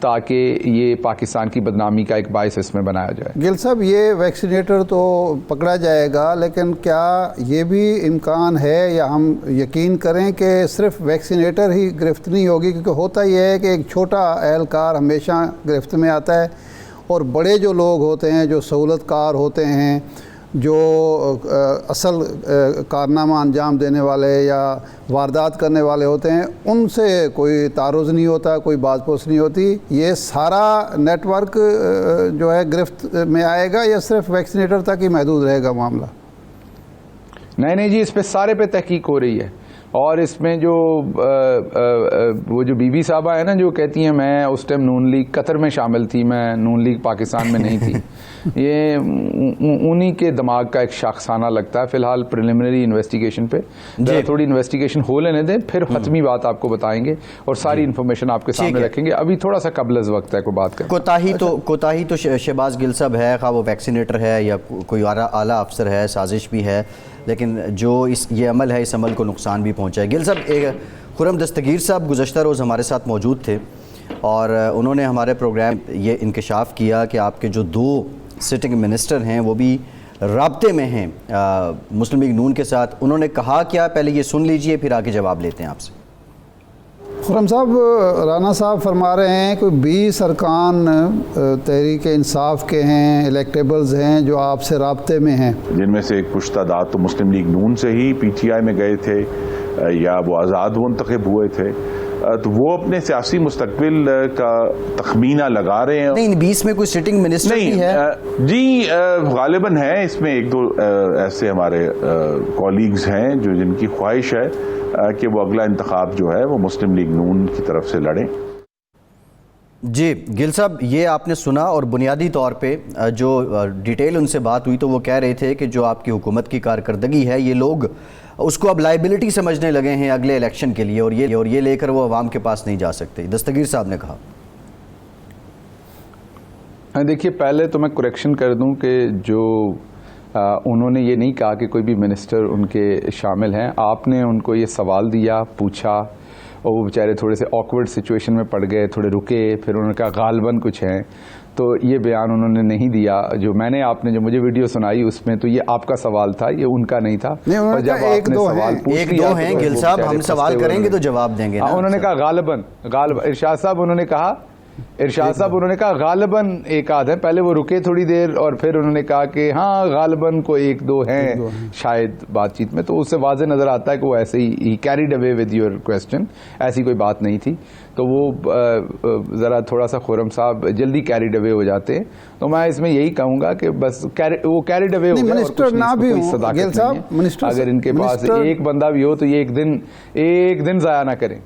تاکہ یہ پاکستان کی بدنامی کا ایک باعث اس میں بنایا جائے. گل صاحب یہ ویکسینیٹر تو پکڑا جائے گا، لیکن کیا یہ بھی امکان ہے یا ہم یقین کریں کہ صرف ویکسینیٹر ہی گرفت نہیں ہوگی؟ کیونکہ ہوتا یہ ہے کہ ایک چھوٹا اہلکار ہمیشہ گرفت میں آتا ہے، اور بڑے جو لوگ ہوتے ہیں، جو سہولت کار ہوتے ہیں، جو اصل کارنامہ انجام دینے والے یا واردات کرنے والے ہوتے ہیں، ان سے کوئی تعارض نہیں ہوتا، کوئی باز پوس نہیں ہوتی. یہ سارا نیٹ ورک جو ہے گرفت میں آئے گا یا صرف ویکسینیٹر تک ہی محدود رہے گا معاملہ؟ نہیں جی، اس پہ سارے پہ تحقیق ہو رہی ہے. اور اس میں جو وہ جو بی بی صاحبہ ہیں نا، جو کہتی ہیں میں اس ٹائم نون لیگ قطر میں شامل تھی، میں نون لیگ پاکستان میں نہیں تھی، یہ انہی کے دماغ کا ایک شاخسانہ لگتا ہے. فی الحال پریلیمنری انویسٹیگیشن پہ تھوڑی انویسٹیگیشن ہو لینے دیں، پھر حتمی بات آپ کو بتائیں گے اور ساری انفارمیشن آپ کے سامنے رکھیں گے. ابھی تھوڑا سا قبل از وقت ہے کوئی بات کریں. کوتاہی تو شہباز گل صاحب ہے، خواہ وہ ویکسینیٹر ہے یا کوئی اعلیٰ افسر ہے، سازش بھی ہے، لیکن جو یہ عمل ہے، اس عمل کو نقصان بھی پہنچا ہے. گل صاحب، خرم دستگیر صاحب گزشتہ روز ہمارے ساتھ موجود تھے اور انہوں نے ہمارے پروگرام یہ انکشاف کیا کہ آپ کے جو 2 سٹنگ منسٹر ہیں وہ بھی رابطے میں ہیں مسلم لیگ نون کے ساتھ. انہوں نے کہا کیا، پہلے یہ سن لیجئے پھر آگے جواب لیتے ہیں آپ سے. خرم صاحب، رانا صاحب فرما رہے ہیں کوئی 20 ارکان تحریک انصاف کے ہیں، الیکٹیبلز ہیں جو آپ سے رابطے میں ہیں، جن میں سے ایک کچھ تعداد تو مسلم لیگ نون سے ہی پی ٹی آئی میں گئے تھے یا وہ آزاد منتخب ہوئے تھے، تو وہ اپنے سیاسی مستقبل کا تخمینہ لگا رہے ہیں. نہیں، 20 میں کوئی سٹنگ منسٹر بھی ہے؟ جی غالباً ہے. اس میں 1-2 ایسے ہمارے کولیگز ہیں جن کی خواہش ہے کہ وہ اگلا انتخاب جو ہے وہ مسلم لیگ نون کی طرف سے لڑیں. جی گل صاحب، یہ آپ نے سنا، اور بنیادی طور پہ جو ڈیٹیل ان سے بات ہوئی تو وہ کہہ رہے تھے کہ جو آپ کی حکومت کی کارکردگی ہے، یہ لوگ اس کو اب لائبلٹی سمجھنے لگے ہیں اگلے الیکشن کے لیے، اور یہ لے کر وہ عوام کے پاس نہیں جا سکتے. دستگیر صاحب نے کہا. دیکھیے، پہلے تو میں کریکشن کر دوں کہ جو انہوں نے یہ نہیں کہا کہ کوئی بھی منسٹر ان کے شامل ہیں. آپ نے ان کو یہ سوال دیا، پوچھا، اور وہ بیچارے تھوڑے سے آکورڈ سچویشن میں پڑ گئے، تھوڑے رکے، پھر انہوں نے کہا غالباً کچھ ہیں. تو یہ بیان انہوں نے نہیں دیا. جو میں نے آپ نے جو مجھے ویڈیو سنائی اس میں تو یہ آپ کا سوال تھا، یہ ان کا نہیں تھا. اور جب آپ نے سوال پوچھ لیا، 1-2 ہیں گل صاحب، ہم سوال کریں گے تو جواب دیں گے. انہوں نے کہا غالباً ارشاد صاحب انہوں نے کہا غالباً 1-8 ہیں. پہلے وہ رکے تھوڑی دیر اور پھر انہوں نے کہا کہ ہاں غالباً کوئی 1-2 ہیں شاید بات چیت میں. تو اس سے واضح نظر آتا ہے کہ وہ ایسے he carried away with your question, ایسی کوئی بات نہیں تھی. تو وہ ذرا تھوڑا سا خرم صاحب جلدی کیریڈ اوے ہو جاتے ہیں. تو میں اس میں یہی کہوں گا کہ بس وہ کیریڈ اوے ہو گئے، اور کچھ کوئی صداقت نہیں ہے. اگر ان کے پاس ایک بندہ بھی ہو تو یہ ایک دن ضائع نہ کریں.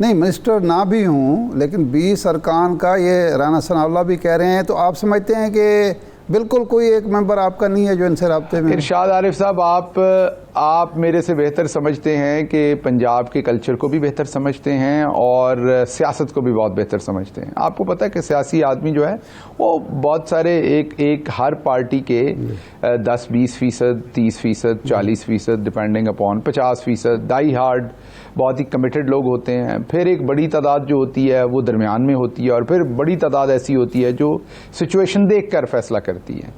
نہیں، منسٹر نہ بھی ہوں، لیکن 20 ارکان کا یہ رانا ثناء اللہ بھی کہہ رہے ہیں، تو آپ سمجھتے ہیں کہ بالکل کوئی ایک ممبر آپ کا نہیں ہے جو ان سے رابطے میں؟ ارشاد عارف صاحب، آپ میرے سے بہتر سمجھتے ہیں کہ پنجاب کے کلچر کو بھی بہتر سمجھتے ہیں اور سیاست کو بھی بہت بہتر سمجھتے ہیں. آپ کو پتہ ہے کہ سیاسی آدمی جو ہے وہ بہت سارے ایک ہر پارٹی کے 10-20%، 30%، 40%، ڈپینڈنگ اپون 50%، ڈائی ہارڈ بہت ہی کمیٹڈ لوگ ہوتے ہیں. پھر ایک بڑی تعداد جو ہوتی ہے وہ درمیان میں ہوتی ہے، اور پھر بڑی تعداد ایسی ہوتی ہے جو سچویشن دیکھ کر فیصلہ کرتی ہے.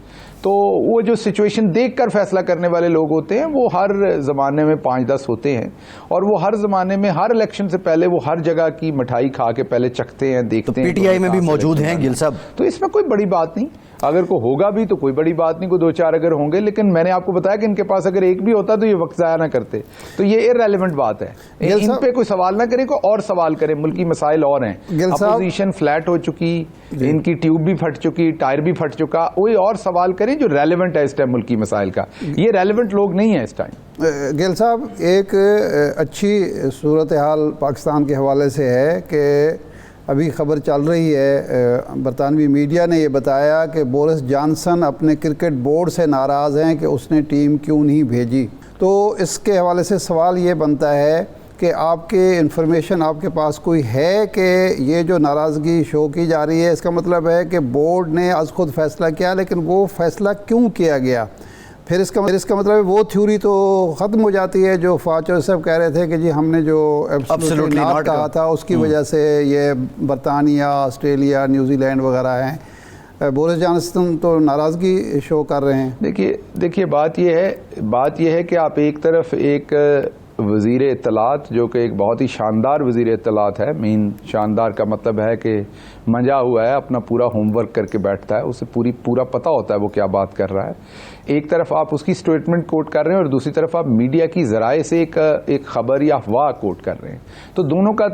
تو وہ جو سچویشن دیکھ کر فیصلہ کرنے والے لوگ ہوتے ہیں وہ ہر زمانے میں 5-10 ہوتے ہیں، اور وہ ہر زمانے میں ہر الیکشن سے پہلے وہ ہر جگہ کی مٹھائی کھا کے پہلے چکھتے ہیں، دیکھتے ہیں. پی ٹی آئی میں بھی موجود ہیں گل صاحب. تو اس میں کوئی بڑی بات نہیں. اگر کوئی ہوگا بھی تو کوئی بڑی بات نہیں، کوئی 2-4 اگر ہوں گے. لیکن میں نے آپ کو بتایا کہ ان کے پاس اگر ایک بھی ہوتا تو یہ وقت ضائع نہ کرتے. تو یہ ارریلیونٹ بات ہے. ان پہ کوئی سوال نہ کریں، کوئی اور سوال کریں. ملکی مسائل اور ہیں. اپوزیشن فلیٹ ہو چکی، ان کی ٹیوب بھی پھٹ چکی، ٹائر بھی پھٹ چکا. کوئی اور سوال کریں جو ریلیونٹ ہے اس ٹائم ملکی مسائل کا. یہ ریلیونٹ لوگ نہیں ہیں اس ٹائم. گل صاحب، ایک اچھی صورتحال پاکستان کے حوالے سے ہے کہ ابھی خبر چل رہی ہے، برطانوی میڈیا نے یہ بتایا کہ بورس جانسن اپنے کرکٹ بورڈ سے ناراض ہیں کہ اس نے ٹیم کیوں نہیں بھیجی. تو اس کے حوالے سے سوال یہ بنتا ہے کہ آپ کے انفارمیشن آپ کے پاس کوئی ہے کہ یہ جو ناراضگی شو کی جا رہی ہے، اس کا مطلب ہے کہ بورڈ نے از خود فیصلہ کیا، لیکن وہ فیصلہ کیوں کیا گیا؟ پھر اس کا مطلب وہ تھیوری تو ختم ہو جاتی ہے جو فواد چودھری صاحب کہہ رہے تھے کہ جی ہم نے جو ایبسولوٹلی ناٹ کہا تھا اس کی وجہ سے یہ برطانیہ، آسٹریلیا، نیوزی لینڈ وغیرہ ہیں، بورس جانسن تو ناراضگی شو کر رہے ہیں۔ دیکھیے بات یہ ہے کہ آپ ایک طرف ایک وزیر اطلاعات جو کہ ایک بہت ہی شاندار وزیر اطلاعات ہے، شاندار کا مطلب ہے کہ منجا ہوا ہے، اپنا پورا ہوم ورک کر کے بیٹھتا ہے، اسے پورا پتہ ہوتا ہے وہ کیا بات کر رہا ہے۔ ایک طرف آپ اس کی سٹیٹمنٹ کوٹ کر رہے ہیں اور دوسری طرف آپ میڈیا کی ذرائع سے ایک خبر یا افواہ کوٹ کر رہے ہیں، تو دونوں کا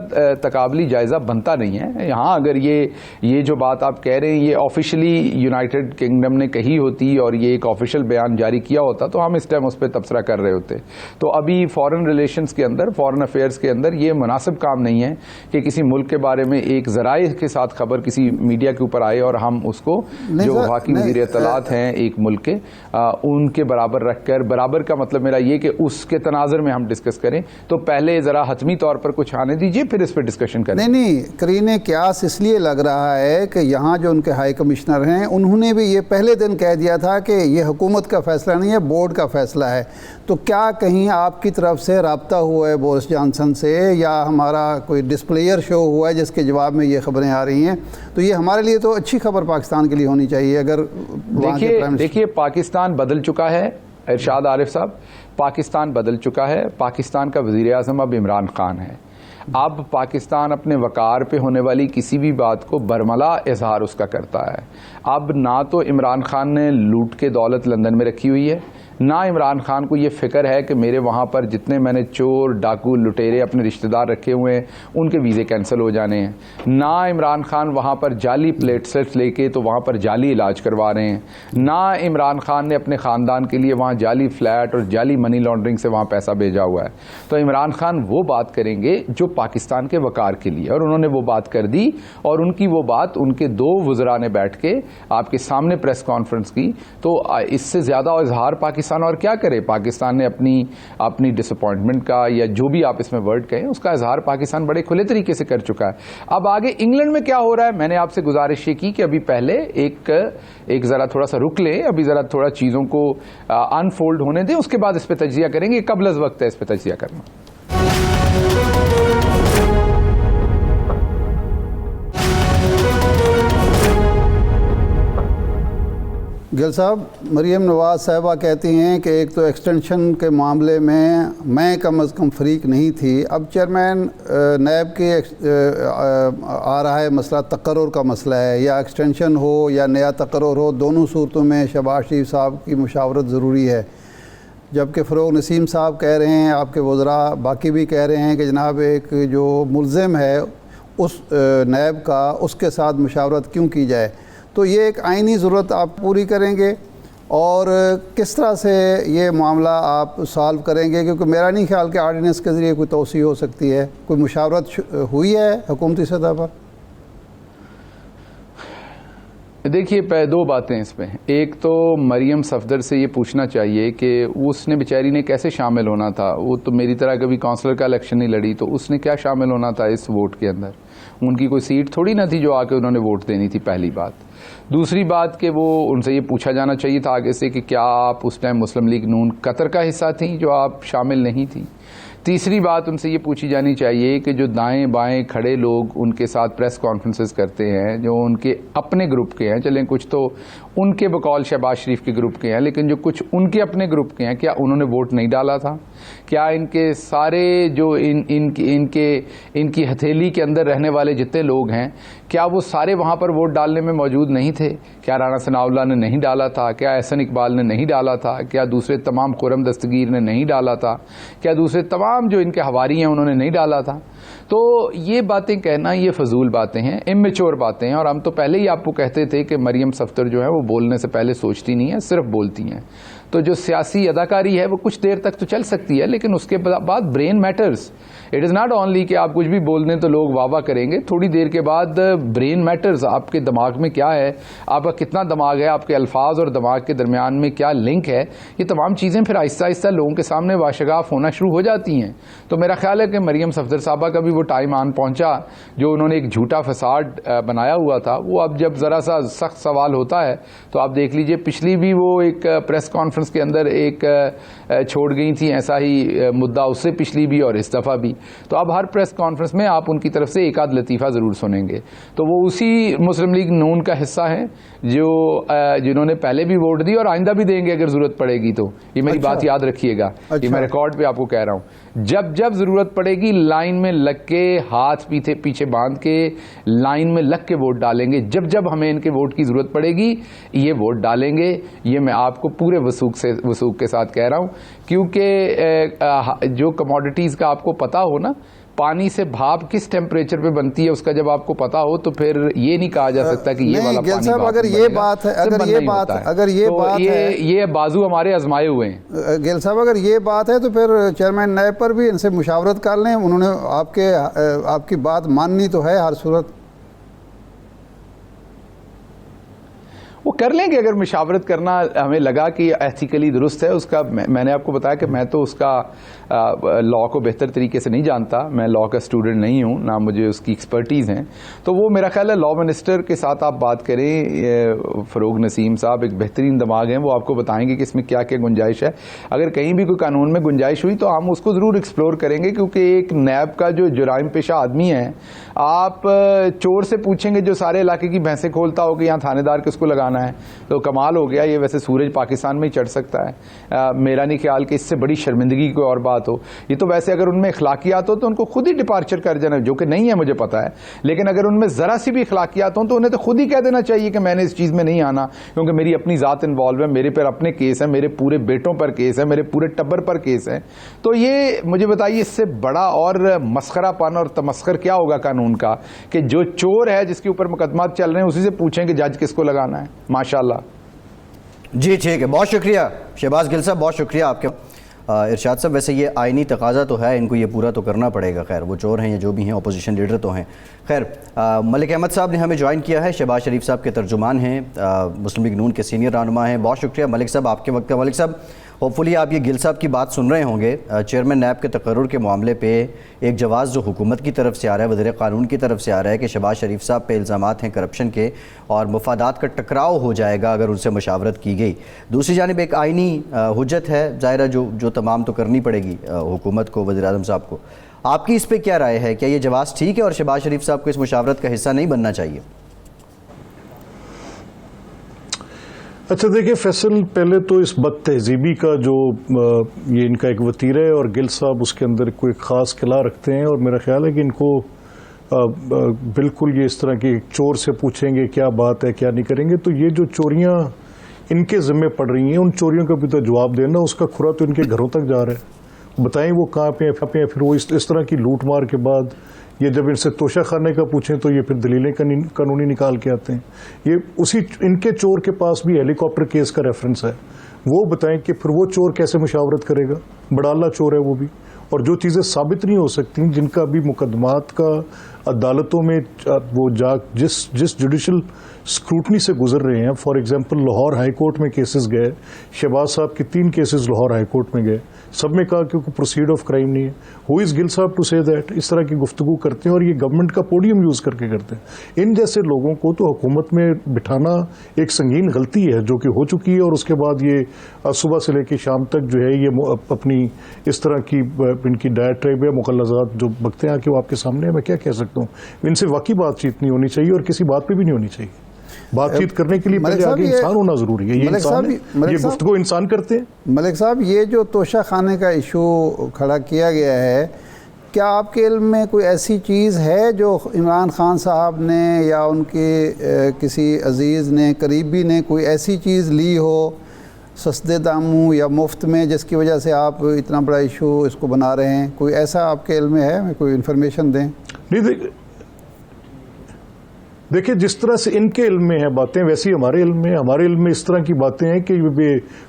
تقابلی جائزہ بنتا نہیں ہے۔ یہاں اگر یہ جو بات آپ کہہ رہے ہیں یہ آفیشلی یونائٹڈ کنگڈم نے کہی ہوتی اور یہ ایک آفیشل بیان جاری کیا ہوتا تو ہم اس ٹائم اس پہ تبصرہ کر رہے ہوتے۔ تو ابھی فارن ریلیشنز کے اندر، فارن افیئرز کے اندر یہ مناسب کام نہیں ہے کہ کسی ملک کے بارے میں ایک ذرائع کے ساتھ خبر کسی میڈیا کے اوپر آئے اور ہم اس کو جو واقعی وزیر اطلاعات ہیں ایک ملک کے ان کے برابر رکھ کر، برابر کا مطلب میرا یہ کہ اس کے تناظر میں ہم ڈسکس کریں، تو پہلے ذرا حتمی طور پر کچھ آنے دیجئے پھر اس پہ ڈسکشن کریں۔ نہیں قرین قیاس اس لیے لگ رہا ہے کہ یہاں جو ان کے ہائی کمشنر ہیں انہوں نے بھی یہ پہلے دن کہہ دیا تھا کہ یہ حکومت کا فیصلہ نہیں ہے، بورڈ کا فیصلہ ہے۔ تو کیا کہیں آپ کی طرف سے رابطہ ہوا ہے بورس جانسن سے، یا ہمارا کوئی ڈسپلیئر شو ہوا ہے جس کے جواب میں یہ خبریں آ رہی ہیں؟ تو یہ ہمارے لیے تو اچھی خبر پاکستان کے لیے ہونی چاہیے۔ اگر دیکھیے پاکستان بدل چکا ہے ارشاد عارف صاحب، پاکستان بدل چکا ہے، پاکستان کا وزیر اعظم اب عمران خان ہے۔ اب پاکستان اپنے وقار پہ ہونے والی کسی بھی بات کو برملا اظہار اس کا کرتا ہے۔ اب نہ تو عمران خان نے لوٹ کے دولت لندن میں رکھی ہوئی ہے، نہ عمران خان کو یہ فکر ہے کہ میرے وہاں پر جتنے میں نے چور، ڈاکو، لٹیرے اپنے رشتہ دار رکھے ہوئے ہیں ان کے ویزے کینسل ہو جانے ہیں، نہ عمران خان وہاں پر جعلی پلیٹلیٹس لے کے تو وہاں پر جعلی علاج کروا رہے ہیں، نہ عمران خان نے اپنے خاندان کے لیے وہاں جعلی فلیٹ اور جعلی منی لانڈرنگ سے وہاں پیسہ بھیجا ہوا ہے۔ تو عمران خان وہ بات کریں گے جو پاکستان کے وقار کے لیے، اور انہوں نے وہ بات کر دی، اور ان کی وہ بات ان کے دو وزراء نے بیٹھ کے آپ کے سامنے پریس کانفرنس کی۔ تو اس سے زیادہ اظہار پاکستان اور کیا کرے؟ پاکستان نے اپنی ڈس اپوائنٹمنٹ کا یا جو بھی آپ اس میں ورڈ کہیں اس کا اظہار پاکستان بڑے کھلے طریقے سے کر چکا ہے۔ اب آگے انگلینڈ میں کیا ہو رہا ہے، میں نے آپ سے گزارش یہ کی کہ ابھی پہلے ایک ذرا تھوڑا سا رک لیں، ابھی ذرا تھوڑا چیزوں کو انفولڈ ہونے دیں، اس کے بعد اس پہ تجزیہ کریں گے۔ قبل از وقت ہے اس پہ تجزیہ کرنا۔ گل صاحب، مریم نواز صاحبہ کہتی ہیں کہ ایک تو ایکسٹینشن کے معاملے میں کم از کم فریق نہیں تھی، اب چیئرمین نیب کے آ رہا ہے مسئلہ، تقرر کا مسئلہ ہے، یا ایکسٹینشن ہو یا نیا تقرر ہو، دونوں صورتوں میں شہباز شریف صاحب کی مشاورت ضروری ہے۔ جبکہ فروغ نسیم صاحب کہہ رہے ہیں، آپ کے وزراء باقی بھی کہہ رہے ہیں کہ جناب ایک جو ملزم ہے اس نیب کا، اس کے ساتھ مشاورت کیوں کی جائے؟ تو یہ ایک آئینی ضرورت آپ پوری کریں گے، اور کس طرح سے یہ معاملہ آپ سالو کریں گے؟ کیونکہ میرا نہیں خیال کہ آرڈیننس کے ذریعے کوئی توسیع ہو سکتی ہے۔ کوئی مشاورت ہوئی ہے حکومتی سطح پر؟ دیکھیے دو باتیں اس میں، ایک تو مریم صفدر سے یہ پوچھنا چاہیے کہ اس نے بیچاری نے کیسے شامل ہونا تھا، وہ تو میری طرح کبھی کونسلر کا الیکشن نہیں لڑی، تو اس نے کیا شامل ہونا تھا اس ووٹ کے اندر؟ ان کی کوئی سیٹ تھوڑی نہ تھی جو آ کے انہوں نے ووٹ دینی تھی، پہلی بات۔ دوسری بات کہ وہ ان سے یہ پوچھا جانا چاہیے تھا آگے سے کہ کیا آپ اس ٹائم مسلم لیگ نون قطر کا حصہ تھیں جو آپ شامل نہیں تھیں۔ تیسری بات ان سے یہ پوچھی جانی چاہیے کہ جو دائیں بائیں کھڑے لوگ ان کے ساتھ پریس کانفرنسز کرتے ہیں، جو ان کے اپنے گروپ کے ہیں، چلیں کچھ تو ان کے بقول شہباز شریف کے گروپ کے ہیں، لیکن جو کچھ ان کے اپنے گروپ کے ہیں، کیا انہوں نے ووٹ نہیں ڈالا تھا؟ کیا ان کے سارے جو ان کی ہتھیلی کے اندر رہنے والے جتنے لوگ ہیں، کیا وہ سارے وہاں پر ووٹ ڈالنے میں موجود نہیں تھے؟ کیا رانا ثناء اللہ نے نہیں ڈالا تھا؟ کیا احسن اقبال نے نہیں ڈالا تھا؟ کیا دوسرے تمام خرم دستگیر نے نہیں ڈالا تھا؟ کیا دوسرے تمام جو ان کے حواری ہیں انہوں نے نہیں ڈالا تھا؟ تو یہ باتیں کہنا یہ فضول باتیں ہیں، اممیچور باتیں ہیں، اور ہم تو پہلے ہی آپ کو کہتے تھے کہ مریم صفدر جو ہے وہ بولنے سے پہلے سوچتی نہیں ہے، صرف بولتی ہیں۔ تو جو سیاسی اداکاری ہے وہ کچھ دیر تک تو چل سکتی ہے، لیکن اس کے بعد brain matters. It is not only کہ آپ کچھ بھی بول دیں تو لوگ واہ واہ کریں گے، تھوڑی دیر کے بعد برین میٹرز۔ آپ کے دماغ میں کیا ہے، آپ کا کتنا دماغ ہے، آپ کے الفاظ اور دماغ کے درمیان میں کیا لنک ہے، یہ تمام چیزیں پھر آہستہ آہستہ لوگوں کے سامنے واشگاف ہونا شروع ہو جاتی ہیں۔ تو میرا خیال ہے کہ مریم صفدر صاحبہ کا بھی وہ ٹائم آن پہنچا. جو انہوں نے ایک جھوٹا فساد بنایا ہوا تھا وہ اب جب ذرا سا سخت سوال ہوتا ہے تو آپ دیکھ لیجئے پچھلی بھی وہ ایک پریس کانفرنس کے اندر ایک چھوڑ گئی تھی ایسا ہی مدعا, اس سے پچھلی بھی اور اس دفعہ بھی. تو اب ہر پریس کانفرنس میں آپ ان کی طرف سے ایک آدھ لطیفہ ضرور سنیں گے. تو وہ اسی مسلم لیگ نون کا حصہ ہیں جنہوں نے پہلے بھی ووٹ دی اور آئندہ بھی دیں گے اگر ضرورت پڑے گی. تو یہ میری بات یاد رکھیے گا, یہ میں ریکارڈ پہ آپ کو کہہ رہا ہوں. جب ضرورت پڑے گی لائن میں لگ کے, ہاتھ پیچھے باندھ کے لائن میں لگ کے ووٹ ڈالیں گے. جب ہمیں ان کے ووٹ کی ضرورت پڑے گی یہ ووٹ ڈالیں گے. یہ میں آپ کو پورے وثوق کے ساتھ کہہ رہا ہوں, کیونکہ جو کموڈیٹیز کا آپ کو پتا ہو نا, پانی سے بھاپ کس ٹیمپریچر پہ بنتی ہے اس کا جب آپ کو پتا ہو تو پھر یہ نہیں کہا جا سکتا کہ یہ والا پانی صاحب اگر یہ بات ہے یہ بازو ہمارے آزمائے ہوئے ہیں. گیل صاحب اگر یہ بات ہے تو پھر چیئرمین نیب پر بھی ان سے مشاورت کر لیں. انہوں نے آپ کی بات ماننی تو ہے ہر صورت. وہ کر لیں گے اگر مشاورت کرنا ہمیں لگا کہ ایتھیکلی درست ہے. اس کا میں نے آپ کو بتایا کہ میں تو اس کا لا کو بہتر طریقے سے نہیں جانتا, میں لا کا اسٹوڈنٹ نہیں ہوں, نہ مجھے اس کی ایکسپرٹیز ہیں. تو وہ میرا خیال ہے لا منسٹر کے ساتھ آپ بات کریں, فروغ نسیم صاحب ایک بہترین دماغ ہیں, وہ آپ کو بتائیں گے کہ اس میں کیا کیا گنجائش ہے. اگر کہیں بھی کوئی قانون میں گنجائش ہوئی تو ہم اس کو ضرور ایکسپلور کریں گے, کیونکہ ایک نیب کا جو جرائم پیشہ آدمی ہے, آپ چور سے پوچھیں گے جو سارے علاقے کی بھینسیں کھولتا ہو کہ یہاں تھانے دار کس کو لگانا ہے, تو کمال ہو گیا. یہ ویسے سورج پاکستان میں ہی چڑھ سکتا ہے. میرا نہیں خیال کہ اس سے بڑی شرمندگی کوئی اور بات ہو. یہ تو ویسے اگر ان میں اخلاقیات ہو تو ان کو خود ہی ڈپارچر کر جانا, جو کہ نہیں ہے مجھے پتا ہے, لیکن اگر ان میں ذرا سی بھی اخلاقیات ہوں تو انہیں تو خود ہی کہہ دینا چاہیے کہ میں نے اس چیز میں نہیں آنا, کیونکہ میری اپنی ذات انوالو ہے, میرے پر اپنے کیس ہیں, میرے پورے بیٹوں پر کیس ہے, میرے پورے ٹبر پر کیس ہے. تو یہ مجھے بتائیے اس سے بڑا اور مسخرہ پن اور تمسخر کیا ہوگا قانون کا, کہ جو چور ہے جس کے اوپر مقدمات چل رہے ہیں اسی سے پوچھیں کہ جج کس کو لگانا ہے. ماشاءاللہ. جی ٹھیک ہے, بہت شکریہ شہباز گل صاحب, بہت شکریہ آپ کے. ارشاد صاحب ویسے یہ آئینی تقاضا تو ہے, ان کو یہ پورا تو کرنا پڑے گا. خیر وہ چور ہیں یا جو بھی ہیں, اپوزیشن لیڈر تو ہیں. خیر ملک احمد صاحب نے ہمیں جوائن کیا ہے, شہباز شریف صاحب کے ترجمان ہیں, مسلم لیگ نون کے سینئر رہنما ہیں. بہت شکریہ ملک صاحب آپ کے وقت کا. ملک صاحب ہوپ فلی آپ یہ گل صاحب کی بات سن رہے ہوں گے. چیئرمین نیب کے تقرر کے معاملے پہ ایک جواز جو حکومت کی طرف سے آ رہا ہے, وزیر قانون کی طرف سے آ رہا ہے کہ شہباز شریف صاحب پہ الزامات ہیں کرپشن کے اور مفادات کا ٹکراؤ ہو جائے گا اگر ان سے مشاورت کی گئی. دوسری جانب ایک آئینی حجت ہے ظاہرہ جو تمام تو کرنی پڑے گی حکومت کو, وزیر اعظم صاحب کو. آپ کی اس پہ کیا رائے ہے, کیا یہ جواز ٹھیک ہے اور شہباز شریف صاحب کو اس مشاورت کا حصہ نہیں بننا چاہیے؟ اچھا دیکھیں فیصل, پہلے تو اس بد تہذیبی کا جو یہ ان کا ایک وتیرہ ہے اور گل صاحب اس کے اندر کوئی خاص قلعہ رکھتے ہیں, اور میرا خیال ہے کہ ان کو بالکل یہ اس طرح کی چور سے پوچھیں گے کیا بات ہے کیا نہیں کریں گے, تو یہ جو چوریاں ان کے ذمہ پڑ رہی ہیں ان چوریوں کا بھی تو جواب دینا, اس کا کھرا تو ان کے گھروں تک جا رہا ہے. بتائیں وہ کہاں پہ ہیں, پھر وہ اس طرح کی لوٹ مار کے بعد یہ جب ان سے توشہ خانے کا پوچھیں تو یہ پھر دلیلیں قانونی نکال کے آتے ہیں. یہ اسی ان کے چور کے پاس بھی ہیلی کاپٹر کیس کا ریفرنس ہے. وہ بتائیں کہ پھر وہ چور کیسے مشاورت کرے گا, بڑا چور ہے وہ بھی. اور جو چیزیں ثابت نہیں ہو سکتی, جن کا بھی مقدمات کا عدالتوں میں وہ جس جوڈیشل اسکروٹنی سے گزر رہے ہیں, for example Lahore high court میں کیسز گئے, شہباز صاحب کے 3 کیسز لاہور ہائی کورٹ میں گئے, سب میں کہا کہ پروسیڈ آف کرائم نہیں ہے. ہو از گل صاحب ٹو سے دیٹ, اس طرح کی گفتگو کرتے ہیں اور یہ گورنمنٹ کا پوڈیم یوز کر کے کرتے ہیں. ان جیسے لوگوں کو تو حکومت میں بٹھانا ایک سنگین غلطی ہے جو کہ ہو چکی ہے, اور اس کے بعد یہ صبح سے لے کے شام تک جو ہے یہ اپنی اس طرح کی ان کی ڈائٹریب یا مغلظات جو بکتے ہیں کہ وہ آپ کے سامنے ہے. میں کیا کہہ سکتا ہوں, ان سے واقعی بات چیت نہیں ہونی چاہیے اور کسی بات پہ بھی نہیں ہونی چاہیے. بات چیت کرنے کے لیے پہلے آگے انسان ہونا ضروری ہے. یہ گفتگو انسان کرتے ہیں. ملک صاحب یہ جو توشہ خانے کا ایشو کھڑا کیا گیا ہے, کیا آپ کے علم میں کوئی ایسی چیز ہے جو عمران خان صاحب نے یا ان کے کسی عزیز نے قریبی نے کوئی ایسی چیز لی ہو سستے داموں یا مفت میں جس کی وجہ سے آپ اتنا بڑا ایشو اس کو بنا رہے ہیں؟ کوئی ایسا آپ کے علم میں ہے, کوئی انفارمیشن دیں. نہیں دیکھیں جس طرح سے ان کے علم میں ہیں باتیں ویسی ہمارے علم میں اس طرح کی باتیں ہیں کہ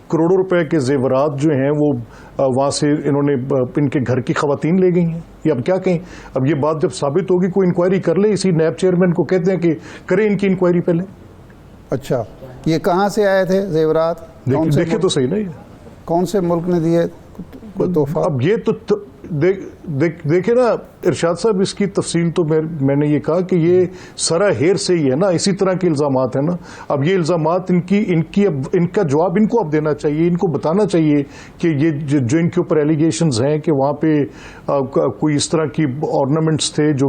کروڑوں روپے کے زیورات جو ہیں وہ وہاں سے انہوں نے ان کے گھر کی خواتین لے گئی ہیں. یہ اب کیا کہیں, اب یہ بات جب ثابت ہوگی کوئی انکوائری کر لے. اسی نیب چیئرمین کو کہتے ہیں کہ کریں ان کی انکوائری پہلے. اچھا یہ کہاں سے آئے تھے زیورات؟ دیکھیں تو صحیح نہیں کون سے ملک نے دیے تحفہ؟ اب یہ تو دیکھیں نا ارشاد صاحب، اس کی تفصیل تو میں نے یہ کہا کہ یہ سرا ہیر سے ہی ہے نا، اسی طرح کے الزامات ہیں نا. اب یہ الزامات ان کا جواب ان کو اب دینا چاہیے، ان کو بتانا چاہیے کہ یہ جو ان کے اوپر ایلیگیشنز ہیں کہ وہاں پہ کوئی اس طرح کی آرنامنٹس تھے جو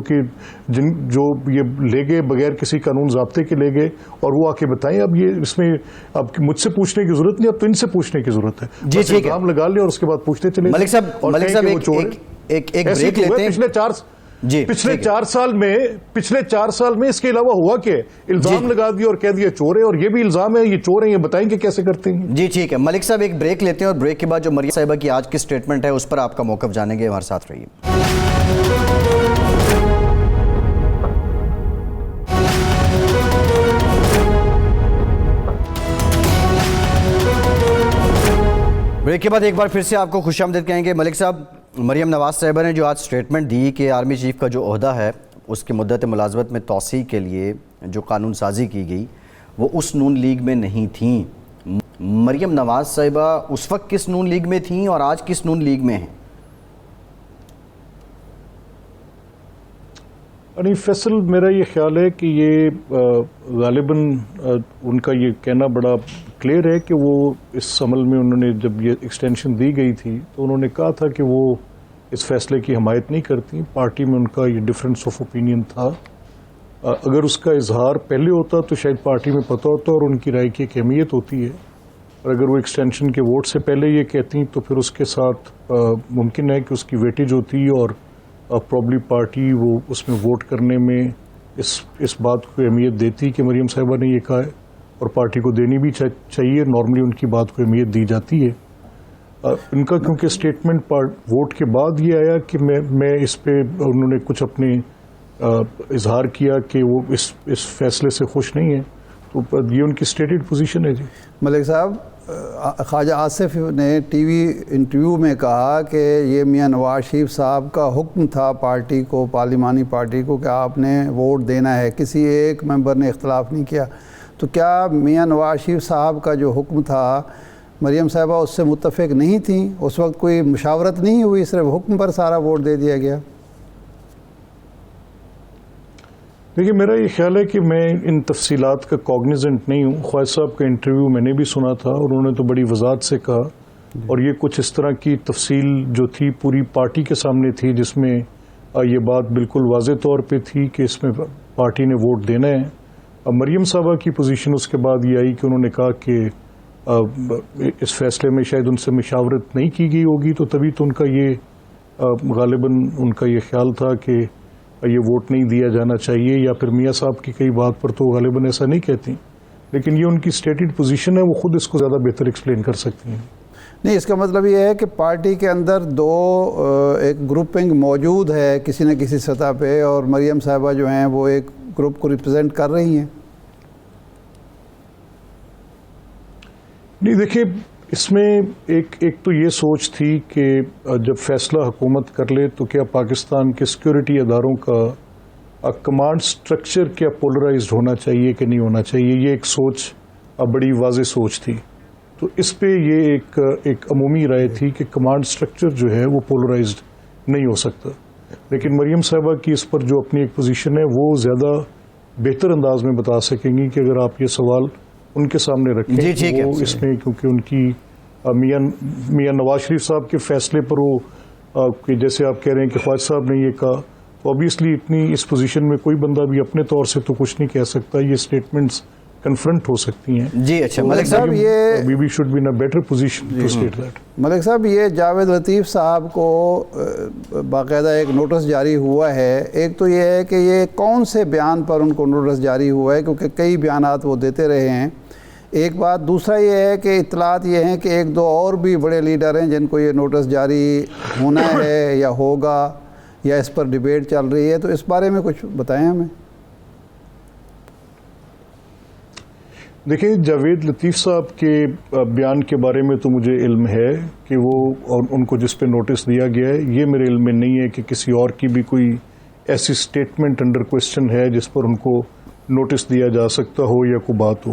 یہ لے گئے بغیر کسی قانون ضابطے کے لے گئے، اور وہ آ کے بتائیں. اب یہ اس میں اب مجھ سے پوچھنے کی ضرورت نہیں، اب تو ان سے پوچھنے کی ضرورت ہے. جی ٹھیک ہے، الزام لگا لیں اور اس کے بعد پوچھتے چلے. ملک صاحب ایک بریک لیتے ہیں. پچھلے 4 سال میں اس کے علاوہ ہوا کیا؟ الزام لگا دیا اور کہہ دیا چور ہے، اور یہ بھی الزام ہے یہ چور ہیں، یہ بتائیں کہ کیسے کرتے ہیں. جی ٹھیک ہے ملک صاحب، ایک بریک لیتے ہیں اور بریک کے بعد جو مریم صاحبہ کی آج کی سٹیٹمنٹ ہے اس پر آپ کا موقف جانیں گے. ہمارے ساتھ رہیے. بریک کے بعد ایک بار پھر سے آپ کو خوش آمدید کہیں گے. ملک صاحب، مریم نواز صاحبہ نے جو آج سٹیٹمنٹ دی کہ آرمی چیف کا جو عہدہ ہے اس کی مدت ملازمت میں توسیع کے لیے جو قانون سازی کی گئی وہ اس نون لیگ میں نہیں تھیں. مریم نواز صاحبہ اس وقت کس نون لیگ میں تھیں اور آج کس نون لیگ میں ہیں؟ فیصل، میرا یہ خیال ہے کہ یہ غالباً ان کا یہ کہنا بڑا کلیئر ہے کہ وہ اس عمل میں انہوں نے جب یہ ایکسٹینشن دی گئی تھی تو انہوں نے کہا تھا کہ وہ اس فیصلے کی حمایت نہیں کرتی. پارٹی میں ان کا یہ ڈفرینس آف اوپینین تھا. اگر اس کا اظہار پہلے ہوتا تو شاید پارٹی میں پتہ ہوتا اور ان کی رائے کی ایک اہمیت ہوتی ہے، اور اگر وہ ایکسٹینشن کے ووٹ سے پہلے یہ کہتی تو پھر اس کے ساتھ ممکن ہے کہ اس کی ویٹیج ہوتی اور پرابلی پارٹی وہ اس میں ووٹ کرنے میں اس بات کو اہمیت دیتی کہ مریم صاحبہ نے یہ کہا ہے، اور پارٹی کو دینی بھی چاہیے. نارملی ان کی بات کو اہمیت دی جاتی ہے. ان کا کیونکہ اسٹیٹمنٹ ووٹ کے بعد یہ آیا کہ میں اس پہ انہوں نے کچھ اپنے اظہار کیا کہ وہ اس فیصلے سے خوش نہیں ہیں، تو یہ ان کی اسٹیٹڈ پوزیشن ہے. جی ملک صاحب، خواجہ آصف نے ٹی وی انٹرویو میں کہا کہ یہ میاں نواز شریف صاحب کا حکم تھا پارٹی کو، پارلیمانی پارٹی کو، کہ آپ نے ووٹ دینا ہے، کسی ایک ممبر نے اختلاف نہیں کیا. تو کیا میاں نواز شریف صاحب کا جو حکم تھا مریم صاحبہ اس سے متفق نہیں تھیں؟ اس وقت کوئی مشاورت نہیں ہوئی، صرف حکم پر سارا ووٹ دے دیا گیا؟ دیکھیے، میرا یہ خیال ہے کہ میں ان تفصیلات کا کوگنیزنٹ نہیں ہوں. خواجہ صاحب کا انٹرویو میں نے بھی سنا تھا اور انہوں نے تو بڑی وضاحت سے کہا، اور یہ کچھ اس طرح کی تفصیل جو تھی پوری پارٹی کے سامنے تھی، جس میں یہ بات بالکل واضح طور پہ تھی کہ اس میں پارٹی نے ووٹ دینا ہے. مریم صاحبہ کی پوزیشن اس کے بعد یہ آئی کہ انہوں نے کہا کہ اس فیصلے میں شاید ان سے مشاورت نہیں کی گئی ہوگی، تو تبھی تو ان کا یہ غالباً ان کا یہ خیال تھا کہ یہ ووٹ نہیں دیا جانا چاہیے، یا پھر میاں صاحب کی کئی بات پر تو غالباً ایسا نہیں کہتی، لیکن یہ ان کی اسٹیٹڈ پوزیشن ہے، وہ خود اس کو زیادہ بہتر ایکسپلین کر سکتی ہیں. نہیں، اس کا مطلب یہ ہے کہ پارٹی کے اندر ایک گروپنگ موجود ہے کسی نہ کسی سطح پہ، اور مریم صاحبہ جو ہیں وہ ایک گروپ کو ریپرزینٹ کر رہی ہیں. نہیں، دیکھیں، اس میں ایک تو یہ سوچ تھی کہ جب فیصلہ حکومت کر لے تو کیا پاکستان کے سیکیورٹی اداروں کا کمانڈ سٹرکچر کیا پولرائزڈ ہونا چاہیے کہ نہیں ہونا چاہیے. یہ ایک سوچ بڑی واضح سوچ تھی. تو اس پہ یہ ایک عمومی رائے تھی کہ کمانڈ سٹرکچر جو ہے وہ پولرائزڈ نہیں ہو سکتا. لیکن مریم صاحبہ کی اس پر جو اپنی ایک پوزیشن ہے وہ زیادہ بہتر انداز میں بتا سکیں گی کہ اگر آپ یہ سوال ان کے سامنے رکھیں. جی ٹھیک ہے. وہ اس میں کیونکہ ان کی میاں نواز شریف صاحب کے فیصلے پر وہ کہ جیسے آپ کہہ رہے ہیں کہ خواجہ صاحب نے یہ کہا، تو obviously اتنی اس پوزیشن میں کوئی بندہ بھی اپنے طور سے تو کچھ نہیں کہہ سکتا. یہ اسٹیٹمنٹس کنفرنٹ ہو سکتی ہیں. جی اچھا ملک صاحب، we should be in a better position to state that. ملک صاحب، یہ جاوید لطیف صاحب کو باقاعدہ ایک نوٹس جاری ہوا ہے. ایک تو یہ ہے کہ یہ کون سے بیان پر ان کو نوٹس جاری ہوا ہے، کیونکہ کئی بیانات وہ دیتے رہے ہیں. ایک بات. دوسرا یہ ہے کہ اطلاعات یہ ہیں کہ ایک دو اور بھی بڑے لیڈر ہیں جن کو یہ نوٹس جاری ہونا ہے یا ہوگا، یا اس پر ڈیبیٹ چل رہی ہے. تو اس بارے میں کچھ بتائیں ہمیں. دیکھیں، جاوید لطیف صاحب کے بیان کے بارے میں تو مجھے علم ہے کہ وہ اور ان کو جس پہ نوٹس دیا گیا ہے، یہ میرے علم میں نہیں ہے کہ کسی اور کی بھی کوئی ایسی سٹیٹمنٹ انڈر کوسچن ہے جس پر ان کو نوٹس دیا جا سکتا ہو یا کوئی بات ہو.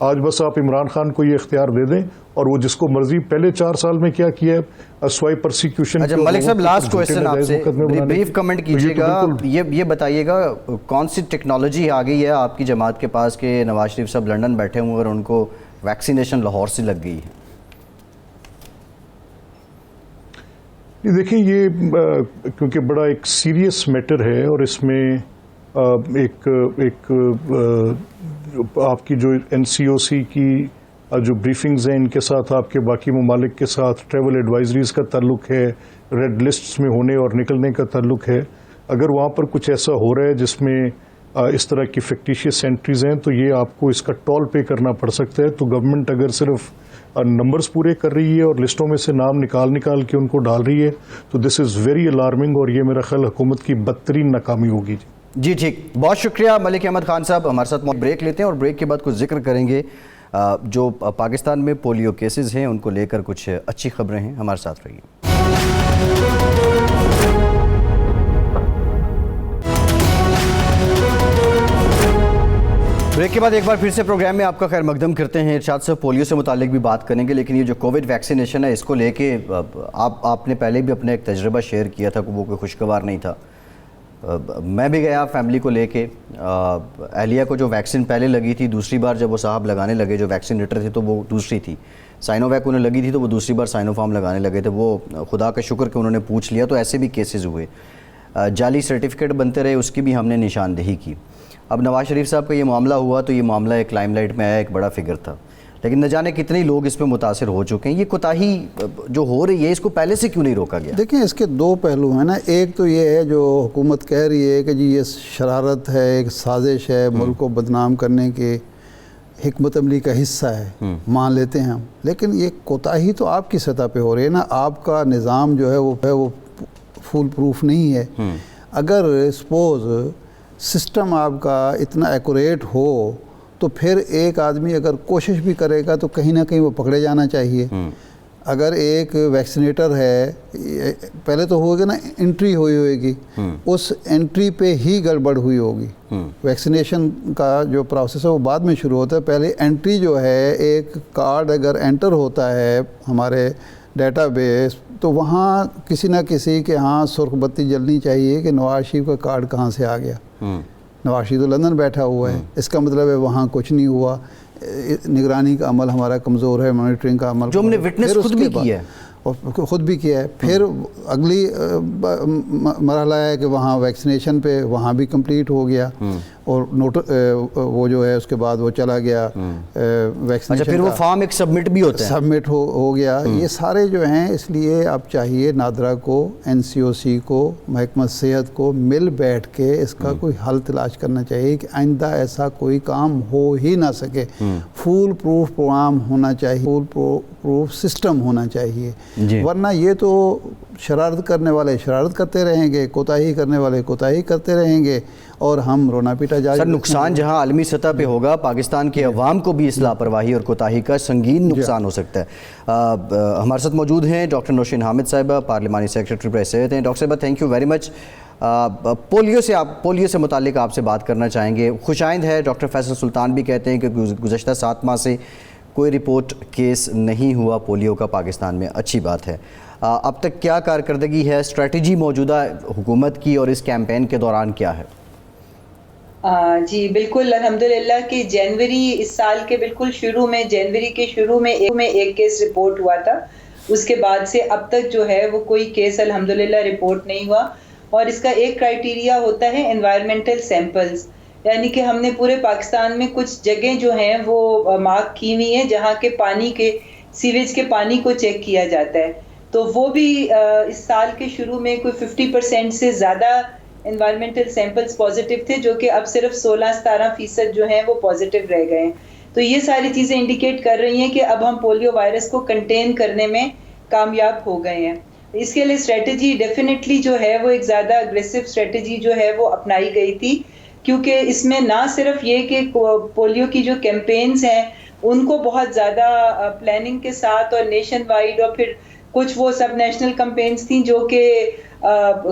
آج بس آپ عمران خان کو یہ اختیار دے دیں اور وہ جس کو مرضی پہلے 4 سال میں کیا ہے اسوائی پرسیکیوشن. اچھا ملک صاحب لاسٹ کویسچن آپ سے بریف کمنٹ کیجیے گا, یہ بتائیے گا کون سی ٹیکنالوجی آ گئی ہے آپ کی جماعت کے پاس کہ نواز شریف صاحب لنڈن بیٹھے ہوئے اور ان کو ویکسینیشن لاہور سے لگ گئی ہے؟ دیکھیں یہ کیونکہ بڑا ایک سیریس میٹر ہے اور اس میں ایک آپ کی جو NCOC کی جو بریفنگز ہیں ان کے ساتھ آپ کے باقی ممالک کے ساتھ ٹریول ایڈوائزریز کا تعلق ہے, ریڈ لسٹس میں ہونے اور نکلنے کا تعلق ہے. اگر وہاں پر کچھ ایسا ہو رہا ہے جس میں اس طرح کی فیکٹیشیس انٹریز ہیں تو یہ آپ کو اس کا ٹول پے کرنا پڑ سکتا ہے. تو گورنمنٹ اگر صرف نمبرز پورے کر رہی ہے اور لسٹوں میں سے نام نکال کے ان کو ڈال رہی ہے تو دس از ویری الارمنگ, اور یہ میرا خیال حکومت کی بدترین ناکامی ہوگی. جی ٹھیک, بہت شکریہ ملک احمد خان صاحب. ہمارے ساتھ بریک لیتے ہیں اور بریک کے بعد کچھ ذکر کریں گے جو پاکستان میں پولیو کیسز ہیں ان کو لے کر کچھ اچھی خبریں ہیں. ہمارے ساتھ رہیے. بریک کے بعد ایک بار پھر سے پروگرام میں آپ کا خیر مقدم کرتے ہیں. ارشاد صاحب پولیو سے متعلق بھی بات کریں گے, لیکن یہ جو کووڈ ویکسینیشن ہے اس کو لے کے آپ نے پہلے بھی اپنا ایک تجربہ شیئر کیا تھا کہ وہ کوئی خوشگوار نہیں تھا. میں بھی گیا فیملی کو لے کے, اہلیہ کو جو ویکسین پہلے لگی تھی دوسری بار جب وہ صاحب لگانے لگے جو ویکسینیٹر تھے تو وہ دوسری تھی, سائنو ویک انہیں لگی تھی تو وہ دوسری بار سائنو فارم لگانے لگے تھے. وہ خدا کا شکر کہ انہوں نے پوچھ لیا, تو ایسے بھی کیسز ہوئے. جعلی سرٹیفکیٹ بنتے رہے, اس کی بھی ہم نے نشاندہی کی. اب نواز شریف صاحب کا یہ معاملہ ہوا تو یہ معاملہ ایک لائم لائٹ میں آیا, ایک بڑا فگر تھا, لیکن نہ جانے کتنے لوگ اس پہ متاثر ہو چکے ہیں. یہ کوتاہی جو ہو رہی ہے اس کو پہلے سے کیوں نہیں روکا گیا؟ دیکھیں اس کے دو پہلو ہیں نا. ایک تو یہ ہے جو حکومت کہہ رہی ہے کہ جی یہ شرارت ہے, ایک سازش ہے, ملک کو بدنام کرنے کے حکمت عملی کا حصہ ہے, مان لیتے ہیں ہم, لیکن یہ کوتاہی تو آپ کی سطح پہ ہو رہی ہے نا. آپ کا نظام جو ہے وہ فول پروف نہیں ہے. اگر سپوز سسٹم آپ کا اتنا ایکوریٹ ہو تو پھر ایک آدمی اگر کوشش بھی کرے گا تو کہیں نہ کہیں وہ پکڑے جانا چاہیے. اگر ایک ویکسینیٹر ہے, پہلے تو ہوگا نا انٹری ہوئے گی, اس انٹری پہ ہی گڑبڑ ہوئی ہوگی. ویکسینیشن کا جو پروسیس ہے وہ بعد میں شروع ہوتا ہے. پہلے انٹری جو ہے, ایک کارڈ اگر انٹر ہوتا ہے ہمارے ڈیٹا بیس تو وہاں کسی نہ کسی کے ہاں سرخ بتی جلنی چاہیے کہ نواز شریف کا کارڈ کہاں سے آ گیا. نواز شریف تو لندن بیٹھا ہوا ہے, اس کا مطلب ہے وہاں کچھ نہیں ہوا. نگرانی کا عمل ہمارا کمزور ہے, مانیٹرنگ کا عمل جو ہم نے وٹنس خود بھی کیا ہے, خود بھی کیا ہے. پھر اگلی مرحلہ ہے کہ وہاں ویکسینیشن پہ وہاں بھی کمپلیٹ ہو گیا اور وہ جو ہے اس کے بعد وہ چلا گیا ویکسینیشن. پھر وہ فارم ایک سبمٹ بھی ہوتا ہے, سبمٹ ہو گیا. یہ سارے جو ہیں, اس لیے اب چاہیے نادرا کو, NCOC کو, محکمہ صحت کو مل بیٹھ کے اس کا کوئی حل تلاش کرنا چاہیے کہ آئندہ ایسا کوئی کام ہو ہی نہ سکے. فول پروف پروگرام ہونا چاہیے, فول پروف سسٹم ہونا چاہیے, ورنہ یہ تو شرارت کرنے والے شرارت کرتے رہیں گے, کوتاہی کرنے والے کوتاہی کرتے رہیں گے اور ہم رونا پیٹا جائے. سر نقصان جہاں عالمی سطح پہ ہوگا, پاکستان کے عوام کو بھی اس لاپرواہی اور کوتاہی کا سنگین نقصان ہو سکتا ہے. ہمارے ساتھ موجود ہیں ڈاکٹر نوشین حامد صاحبہ, پارلیمانی سیکریٹری پریس صحت ہیں. ڈاکٹر صاحبہ thank you very much. Polio سے متعلق آپ سے بات کرنا چاہیں گے. خوش آئند ہے, ڈاکٹر فیصل سلطان بھی کہتے ہیں کہ گزشتہ 7 ماہ سے کوئی رپورٹ کیس نہیں ہوا پولیو کا پاکستان میں, اچھی بات ہے. اب تک کیا کارکردگی ہے, اسٹریٹجی موجودہ حکومت کی اور اس کیمپین کے دوران کیا ہے؟ جی بالکل, الحمدللہ کہ جنوری اس سال کے بالکل شروع میں, جنوری کے شروع میں ایک کیس رپورٹ ہوا تھا. اس کے بعد سے اب تک جو ہے وہ کوئی کیس الحمدللہ رپورٹ نہیں ہوا. اور اس کا ایک کرائٹیریا ہوتا ہے انوائرمنٹل سیمپلز, یعنی کہ ہم نے پورے پاکستان میں کچھ جگہیں جو ہیں وہ مارک کی ہوئی ہیں جہاں کے پانی کے سیویج کے پانی کو چیک کیا جاتا ہے. تو وہ بھی اس سال کے شروع میں کوئی 50% سے زیادہ انوائرمنٹل سیمپلز پازیٹیو تھے, جو کہ اب صرف 16-17% جو ہیں وہ پازیٹیو رہ گئے ہیں. تو یہ ساری چیزیں انڈیکیٹ کر رہی ہیں کہ اب ہم پولیو وائرس کو کنٹین کرنے میں کامیاب ہو گئے ہیں. اس کے لیے اسٹریٹجی ڈیفینیٹلی جو ہے وہ ایک زیادہ اگریسو اسٹریٹجی جو ہے وہ اپنائی گئی تھی, کیونکہ اس میں نہ صرف یہ کہ پولیو کی جو کیمپینز ہیں ان کو بہت زیادہ پلاننگ کے ساتھ اور نیشن وائڈ, اور پھر کچھ وہ سب نیشنل کیمپینز تھیں جو کہ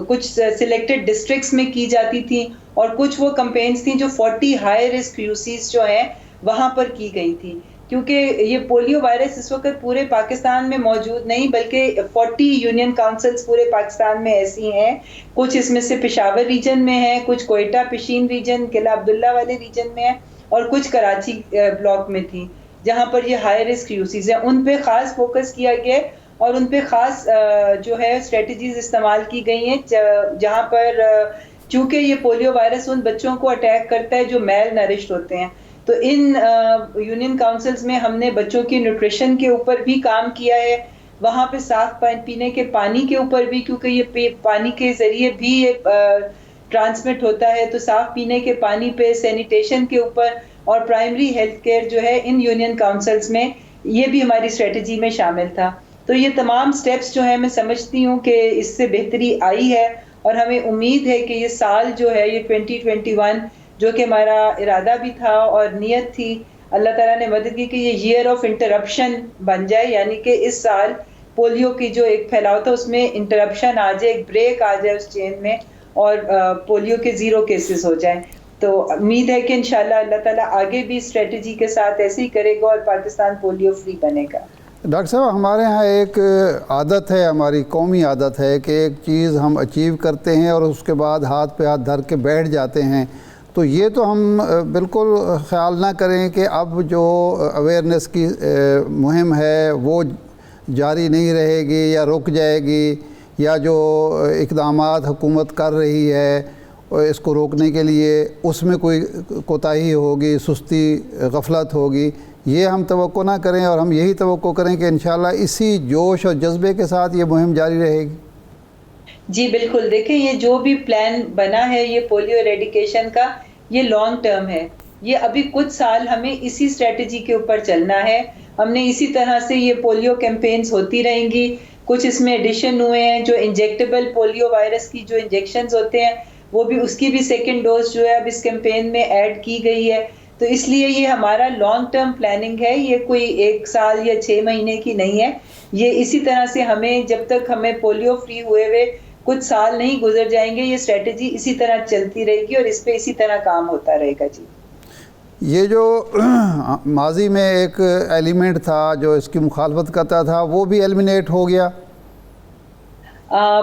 کچھ سلیکٹڈ ڈسٹرکٹس میں کی جاتی تھیں, اور کچھ وہ کیمپینز تھیں جو 40 ہائی رسک یوسیز جو ہیں وہاں پر کی گئی تھی. کیونکہ یہ پولیو وائرس اس وقت پورے پاکستان میں موجود نہیں بلکہ 40 یونین کاؤنسلز پورے پاکستان میں ایسی ہیں. کچھ اس میں سے پشاور ریجن میں ہیں, کچھ کوئٹہ پشین ریجن قلعہ عبداللہ والے ریجن میں ہیں, اور کچھ کراچی بلاک میں تھی جہاں پر یہ ہائی رسک یوزز ہیں. ان پہ خاص فوکس کیا گیا اور ان پہ خاص جو ہے اسٹریٹجیز استعمال کی گئی ہیں, جہاں پر چونکہ یہ پولیو وائرس ان بچوں کو اٹیک کرتا ہے جو میل نرشڈ ہوتے ہیں. تو ان یونین کاؤنسلز میں ہم نے بچوں کی نیوٹریشن کے اوپر بھی کام کیا ہے, وہاں پہ صاف پینے کے پانی کے اوپر بھی, کیونکہ یہ پانی کے ذریعے بھی یہ ٹرانسمٹ ہوتا ہے, تو صاف پینے کے پانی پہ, سینیٹیشن کے اوپر, اور پرائمری ہیلتھ کیئر جو ہے ان یونین کاؤنسلز میں یہ بھی ہماری اسٹریٹجی میں شامل تھا. تو یہ تمام سٹیپس جو ہیں میں سمجھتی ہوں کہ اس سے بہتری آئی ہے, اور ہمیں امید ہے کہ یہ سال جو ہے یہ 2021 جو کہ ہمارا ارادہ بھی تھا اور نیت تھی, اللہ تعالیٰ نے مدد کی کہ یہ ایئر آف انٹرپشن بن جائے, یعنی کہ اس سال پولیو کی جو ایک پھیلاؤ تھا اس میں انٹرپشن آ جائے, ایک بریک آ جائے اس چین میں, اور پولیو کے 0 کیسز ہو جائیں. تو امید ہے کہ انشاءاللہ اللہ تعالیٰ آگے بھی اسٹریٹجی کے ساتھ ایسے ہی کرے گا اور پاکستان پولیو فری بنے گا. ڈاکٹر صاحب, ہمارے ہاں ایک عادت ہے, ہماری قومی عادت ہے کہ ایک چیز ہم اچیو کرتے ہیں اور اس کے بعد ہاتھ پہ ہاتھ دھر کے بیٹھ جاتے ہیں. تو یہ تو ہم بالکل خیال نہ کریں کہ اب جو اویئرنیس کی مہم ہے وہ جاری نہیں رہے گی یا رک جائے گی, یا جو اقدامات حکومت کر رہی ہے اس کو روکنے کے لیے اس میں کوئی کوتاہی ہوگی, سستی, غفلت ہوگی. یہ ہم توقع نہ کریں اور ہم یہی توقع کریں کہ انشاءاللہ اسی جوش اور جذبے کے ساتھ یہ مہم جاری رہے گی. جی بالکل, دیکھیں یہ جو بھی پلان بنا ہے یہ پولیو ایریڈیکیشن کا, یہ لانگ ٹرم ہے. یہ ابھی کچھ سال ہمیں اسی اسٹریٹجی کے اوپر چلنا ہے. ہم نے اسی طرح سے یہ پولیو کیمپینز ہوتی رہیں گی. کچھ اس میں ایڈیشن ہوئے ہیں, جو انجیکٹیبل پولیو وائرس کی جو انجیکشنز ہوتے ہیں وہ بھی, اس کی بھی سیکنڈ ڈوز جو ہے اب اس کیمپین میں ایڈ کی گئی ہے. تو اس لیے یہ ہمارا لانگ ٹرم پلاننگ ہے, یہ کوئی 1 سال یا 6 مہینے کی نہیں ہے. یہ اسی طرح سے ہمیں جب تک ہمیں پولیو فری ہوئے کچھ سال نہیں گزر جائیں گے, یہ اسٹریٹجی اسی طرح چلتی رہے گی اور اس پہ اسی طرح کام ہوتا رہے گا. جی یہ جو ماضی میں ایک ایلیمنٹ تھا جو اس کی مخالفت کرتا تھا وہ بھی ایلیمنیٹ ہو گیا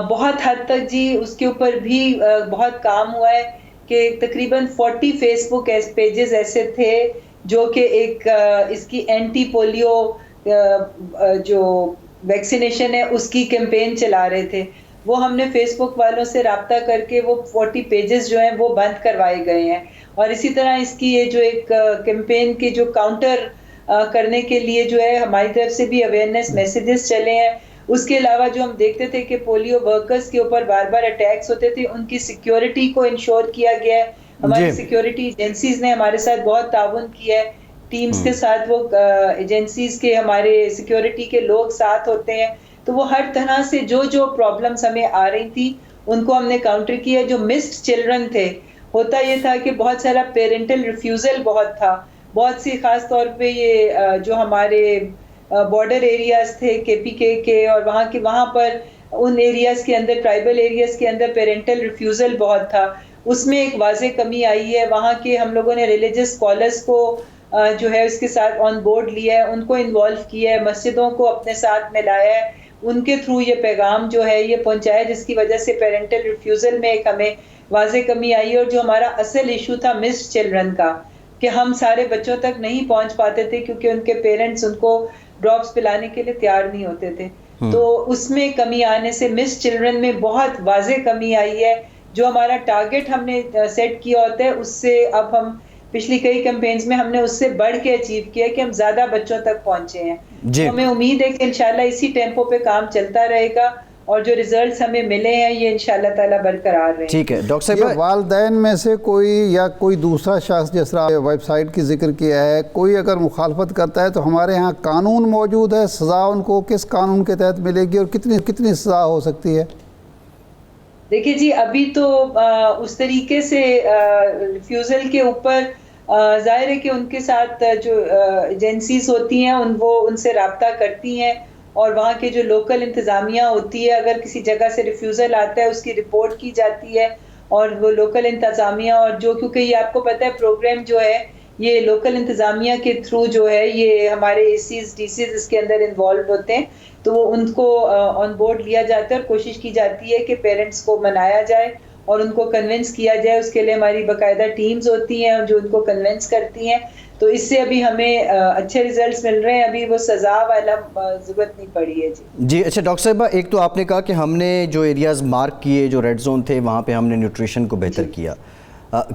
بہت حد تک. جی اس کے اوپر بھی بہت کام ہوا ہے کہ تقریباً 40 فیس بک پیجز ایسے تھے جو کہ ایک اس کی اینٹی پولیو جو ویکسینیشن ہے اس کی کیمپین چلا رہے تھے. وہ ہم نے فیس بک والوں سے رابطہ کر کے وہ 40 پیجز جو ہیں وہ بند کروائے گئے ہیں. اور اسی طرح اس کی یہ جو ایک کیمپین کے جو کاؤنٹر کرنے کے لیے جو ہے ہماری طرف سے بھی اویئرنیس میسیجز چلے ہیں. اس کے علاوہ جو ہم دیکھتے تھے کہ پولیو ورکرز کے اوپر بار بار اٹیکس ہوتے تھے, ان کی سیکیورٹی کو انشور کیا گیا ہے. ہماری سیکیورٹی ایجنسیز نے ہمارے ساتھ بہت تعاون کیا ہے, ٹیمز کے ساتھ. وہ ایجنسیز کے ہمارے سیکیورٹی کے لوگ ساتھ ہوتے ہیں. تو وہ ہر طرح سے جو پرابلمز ہمیں آ رہی تھی ان کو ہم نے کاؤنٹر کیا. جو مسڈ چلڈرن تھے, ہوتا یہ تھا کہ بہت سارا پیرنٹل ریفیوزل بہت تھا. بہت سی خاص طور پہ یہ جو ہمارے بارڈر ایریاز تھے KPK کے, اور وہاں پر ان ایریاز کے اندر, ٹرائبل ایریاز کے اندر پیرنٹل ریفیوزل بہت تھا. اس میں ایک واضح کمی آئی ہے. وہاں کے ہم لوگوں نے ریلیجس اسکالرس کو جو ہے اس کے ساتھ آن بورڈ لیا ہے, ان کو انوالو کیا ہے, مسجدوں کو اپنے ساتھ ملایا ہے, ان کے تھرو یہ پیغام جو ہے یہ پہنچایا, جس کی وجہ سے پیرنٹل ریفیوزل میں ایک ہمیں واضح کمی آئی ہے. اور جو ہمارا اصل ایشو تھا مسڈ چلڈرن کا, کہ ہم سارے بچوں تک نہیں پہنچ پاتے تھے کیونکہ ان کے پیرنٹس ان کو ڈراپس پلانے کے لیے تیار نہیں ہوتے تھے. تو اس میں کمی آنے سے مسڈ چلڈرن میں بہت واضح کمی آئی ہے. جو ہمارا ٹارگٹ ہم نے سیٹ کیا ہوتا ہے اس سے اب ہم پچھلی کئی کیمپینز میں ہم نے اس سے بڑھ کے اچیو کیا کہ ہم زیادہ بچوں تک پہنچے ہیں. ہمیں امید ہے کہ انشاءاللہ اسی ٹیمپو پہ کام چلتا رہے گا, اور جو ریزلٹس ہمیں ملے ہیں یہ انشاءاللہ تعالیٰ برقرار رہے. ٹھیک ہے ڈاکٹر صاحب, یہ والدین میں سے کوئی یا کوئی دوسرا شخص, جس طرح ویب سائٹ کی ذکر کیا ہے, کوئی اگر مخالفت کرتا ہے تو ہمارے ہاں قانون موجود ہے, سزا ان کو کس قانون کے تحت ملے گی اور کتنی سزا ہو سکتی ہے؟ دیکھیے جی, ابھی تو اس طریقے سے ریفیوزل کے اوپر ظاہر ہے کہ ان کے ساتھ جو ایجنسیز ہوتی ہیں وہ ان سے رابطہ کرتی ہیں, اور وہاں کے جو لوکل انتظامیہ ہوتی ہے, اگر کسی جگہ سے ریفیوزل آتا ہے اس کی رپورٹ کی جاتی ہے, اور وہ لوکل انتظامیہ, اور جو کیونکہ یہ آپ کو پتہ ہے پروگرام جو ہے یہ لوکل انتظامیہ کے تھرو جو ہے یہ ہمارے اے سیز ڈی سیز اس کے اندر انوالوڈ ہوتے ہیں, تو وہ ان کو آن بورڈ لیا جاتا ہے اور کوشش کی جاتی ہے کہ پیرنٹس کو منایا جائے اور ان کو کنونس کیا جائے. اس کے لیے ہماری باقاعدہ ٹیمز ہوتی ہیں جو ان کو کنونس کرتی ہیں, تو اس سے ابھی ہمیں اچھے ریزلٹس مل رہے ہیں, ابھی وہ سزا والا ضرورت نہیں پڑی ہے. جی اچھا ڈاکٹر صاحبہ, ایک تو آپ نے کہا کہ ہم نے جو ایریاز مارک کیے, جو ریڈ زون تھے, وہاں پہ ہم نے نیوٹریشن کو بہتر کیا.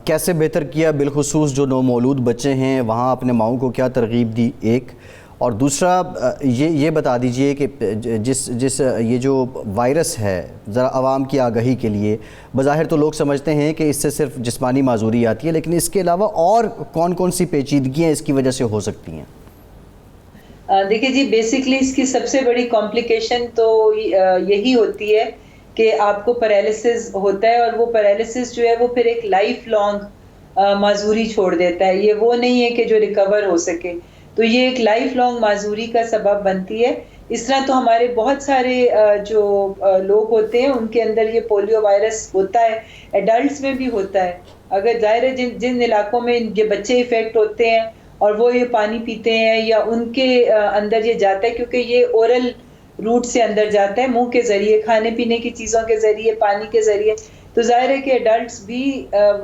کیسے بہتر کیا؟ بالخصوص جو نومولود بچے ہیں وہاں اپنے ماؤں کو کیا ترغیب دی, ایک. اور دوسرا یہ بتا دیجئے کہ جس یہ جو وائرس ہے, ذرا عوام کی آگہی کے لیے, بظاہر تو لوگ سمجھتے ہیں کہ اس سے صرف جسمانی معذوری آتی ہے, لیکن اس کے علاوہ اور کون کون سی پیچیدگیاں اس کی وجہ سے ہو سکتی ہیں؟ دیکھیے جی, بیسکلی اس کی سب سے بڑی کمپلیکیشن تو یہی ہوتی ہے کہ آپ کو پیرالسس ہوتا ہے, اور وہ پیرالسس جو ہے وہ پھر ایک لائف لانگ معذوری چھوڑ دیتا ہے. یہ وہ نہیں ہے کہ جو ریکور ہو سکے, تو یہ ایک لائف لانگ معذوری کا سبب بنتی ہے. اس طرح تو ہمارے بہت سارے جو لوگ ہوتے ہیں ان کے اندر یہ پولیو وائرس ہوتا ہے, ایڈلٹس میں بھی ہوتا ہے. اگر ظاہر ہے جن علاقوں میں یہ بچے افیکٹ ہوتے ہیں اور وہ یہ پانی پیتے ہیں یا ان کے اندر یہ جاتا ہے, کیونکہ یہ اورل روٹ سے اندر جاتا ہے, منہ کے ذریعے, کھانے پینے کی چیزوں کے ذریعے, پانی کے ذریعے, تو ظاہر ہے کہ ایڈلٹس بھی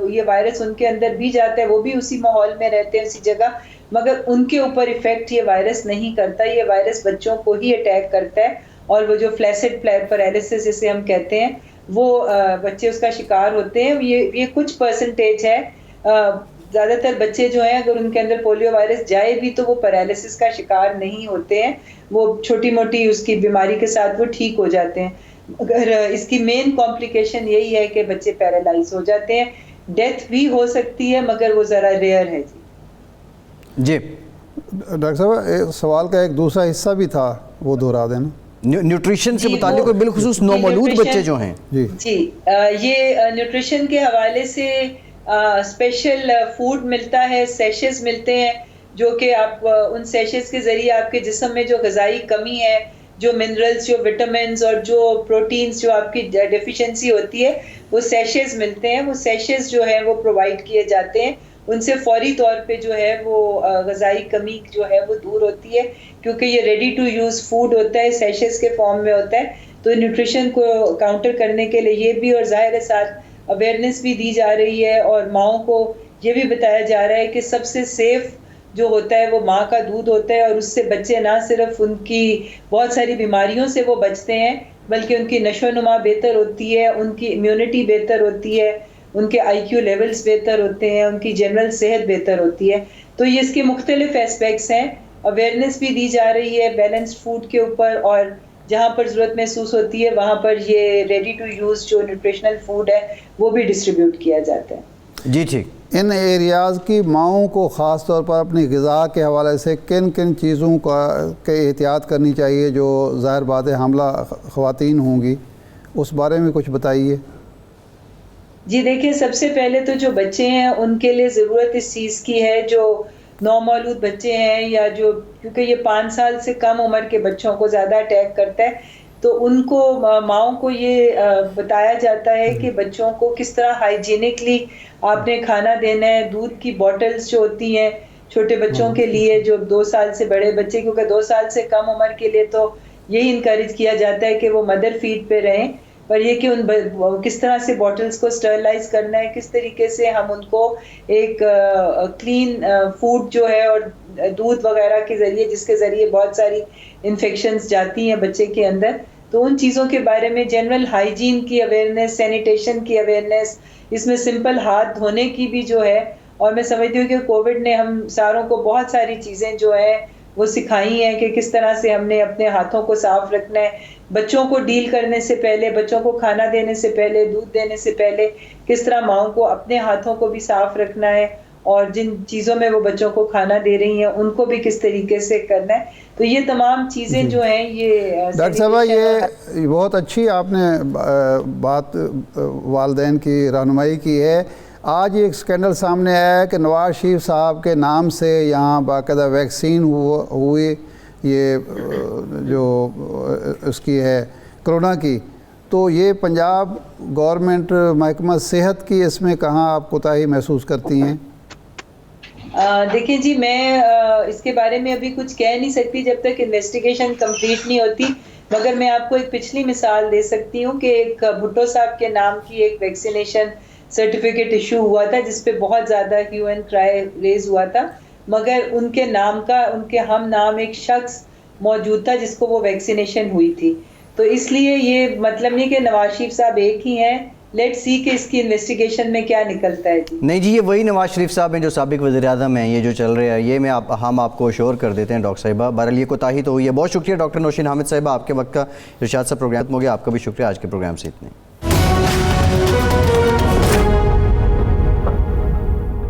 یہ وائرس ان کے اندر بھی جاتا ہے, وہ بھی اسی ماحول میں رہتے ہیں, اسی جگہ, مگر ان کے اوپر ایفیکٹ یہ وائرس نہیں کرتا. یہ وائرس بچوں کو ہی اٹیک کرتا ہے, اور وہ جو فلیسڈ پیرالسس جسے ہم کہتے ہیں وہ بچے اس کا شکار ہوتے ہیں. یہ کچھ پرسنٹیج ہے, زیادہ تر بچے جو ہیں اگر ان کے اندر پولیو وائرس جائے بھی تو وہ پیرالسس کا شکار نہیں ہوتے ہیں, وہ چھوٹی موٹی اس کی بیماری کے ساتھ وہ ٹھیک ہو جاتے ہیں. اگر اس کی مین کمپلیکیشن یہی ہے کہ بچے پیرالائز ہو جاتے ہیں. ڈیتھ بھی ہو سکتی ہے مگر وہ ذرا ریئر ہے. جی ڈاکٹر صاحب, سوال کا ایک دوسرا حصہ بھی تھا, وہ دہرا دینا. نیوٹریشن سے متعلق بالخصوص نومولود بچے جو ہیں. جی یہ نیوٹریشن کے حوالے سے اسپیشل فوڈ ملتا ہے, سیشز ملتے ہیں, جو کہ آپ ان سیشز کے ذریعے آپ کے جسم میں جو غذائی کمی ہے, جو منرلز, جو وٹامنز اور جو پروٹینز جو آپ کی ڈیفیشنسی ہوتی ہے, وہ سیشز ملتے ہیں. وہ سیشز جو ہیں وہ پرووائڈ کیے جاتے ہیں, ان سے فوری طور پہ جو ہے وہ غذائی کمی جو ہے وہ دور ہوتی ہے, کیونکہ یہ ریڈی ٹو یوز فوڈ ہوتا ہے, سیشز کے فارم میں ہوتا ہے. تو نیوٹریشن کو کاؤنٹر کرنے کے لیے یہ بھی, اور ظاہر ساتھ اویئرنیس بھی دی جا رہی ہے, اور ماؤں کو یہ بھی بتایا جا رہا ہے کہ سب سے سیف جو ہوتا ہے وہ ماں کا دودھ ہوتا ہے, اور اس سے بچے نہ صرف ان کی بہت ساری بیماریوں سے وہ بچتے ہیں, بلکہ ان کی نشو و نما بہتر ہوتی ہے, ان کی امیونٹی بہتر ہوتی ہے, ان کے آئی کیو لیولز بہتر ہوتے ہیں, ان کی جنرل صحت بہتر ہوتی ہے. تو یہ اس کے مختلف اسپیکٹس ہیں. اویئرنیس بھی دی جا رہی ہے بیلنسڈ فوڈ کے اوپر, اور جہاں پر ضرورت محسوس ہوتی ہے وہاں پر یہ ریڈی ٹو یوز جو نیوٹریشنل فوڈ ہے وہ بھی ڈسٹریبیوٹ کیا جاتا ہے. جی ٹھیک. ان ایریاز کی ماؤں کو خاص طور پر اپنی غذا کے حوالے سے کن کن چیزوں کے احتیاط کرنی چاہیے جو ظاہر بات ہے حاملہ خواتین ہوں گی, اس بارے میں کچھ بتائیے. جی دیکھیں, سب سے پہلے تو جو بچے ہیں ان کے لیے ضرورت اس چیز کی ہے, جو نومولود بچے ہیں یا جو, کیونکہ یہ 5 سال سے کم عمر کے بچوں کو زیادہ اٹیک کرتا ہے, تو ان کو ماؤں کو یہ بتایا جاتا ہے کہ بچوں کو کس طرح ہائیجینکلی آپ نے کھانا دینا ہے. دودھ کی بوٹلز جو ہوتی ہیں چھوٹے بچوں کے لیے, جو 2 سال سے بڑے بچے, کیونکہ 2 سال سے کم عمر کے لیے تو یہی انکریج کیا جاتا ہے کہ وہ مدر فیڈ پہ رہیں, پر یہ کہ ان کس طرح سے بوٹلز کو اسٹرلائز کرنا ہے, کس طریقے سے ہم ان کو ایک کلین فوڈ جو ہے اور دودھ وغیرہ کے ذریعے, جس کے ذریعے بہت ساری انفیکشنز جاتی ہیں بچے کے اندر, تو ان چیزوں کے بارے میں جنرل ہائیجین کی اویئرنیس, سینیٹیشن کی اویئرنیس, اس میں سمپل ہاتھ دھونے کی بھی جو ہے. اور میں سمجھتی ہوں کہ کووڈ نے ہم ساروں کو بہت ساری چیزیں جو ہیں وہ سکھائی ہیں کہ کس طرح سے ہم نے اپنے ہاتھوں کو صاف رکھنا ہے, بچوں کو ڈیل کرنے سے پہلے, بچوں کو کھانا دینے سے پہلے, دودھ دینے سے پہلے کس طرح ماؤں کو اپنے ہاتھوں کو بھی صاف رکھنا ہے, اور جن چیزوں میں وہ بچوں کو کھانا دے رہی ہیں ان کو بھی کس طریقے سے کرنا ہے. تو یہ تمام چیزیں جو ہیں یہ ڈاکٹر صاحبہ یہ بہت اچھی آپ نے بات والدین کی رہنمائی کی ہے. آج ایک اسکینڈل سامنے آیا ہے کہ نواز شریف صاحب کے نام سے یہاں باقاعدہ ویکسین ہوئی, یہ جو اس کی ہے کرونا کی, تو یہ پنجاب گورنمنٹ محکمہ صحت کی اس میں کہاں آپ کوتاہی محسوس کرتی ہیں؟ دیکھیں جی، میں اس کے بارے میں ابھی کچھ کہہ نہیں سکتی جب تک انویسٹیگیشن کمپلیٹ نہیں ہوتی، مگر میں آپ کو ایک پچھلی مثال دے سکتی ہوں کہ ایک بھٹو صاحب کے نام کی ایک ویکسینیشن سرٹیفکیٹ ایشو ہوا تھا جس پہ بہت زیادہ ہیو اینڈ کرائے ریز ہوا تھا، مگر ان کے نام کا ان کے ہم نام ایک شخص موجود تھا جس کو وہ ویکسینیشن ہوئی تھی. تو اس لیے یہ مطلب نہیں کہ نواز شریف صاحب ایک ہی ہیں. لیٹ سی کہ اس کی انویسٹیگیشن میں کیا نکلتا ہے. جی نہیں جی، یہ وہی نواز شریف صاحب ہیں جو سابق وزیر اعظم ہیں، یہ جو چل رہے ہیں یہ ہم آپ کو شور کر دیتے ہیں ڈاکٹر صاحبہ. بہرحال یہ کوتاہی تو ہوئی ہے. بہت شکریہ ڈاکٹر نوشین حامد صاحبہ، آپ کے وقت کا ارشاد صاحب پروگرام ختم ہو گیا. آپ کا بھی شکریہ. آج کے پروگرام سے اتنے.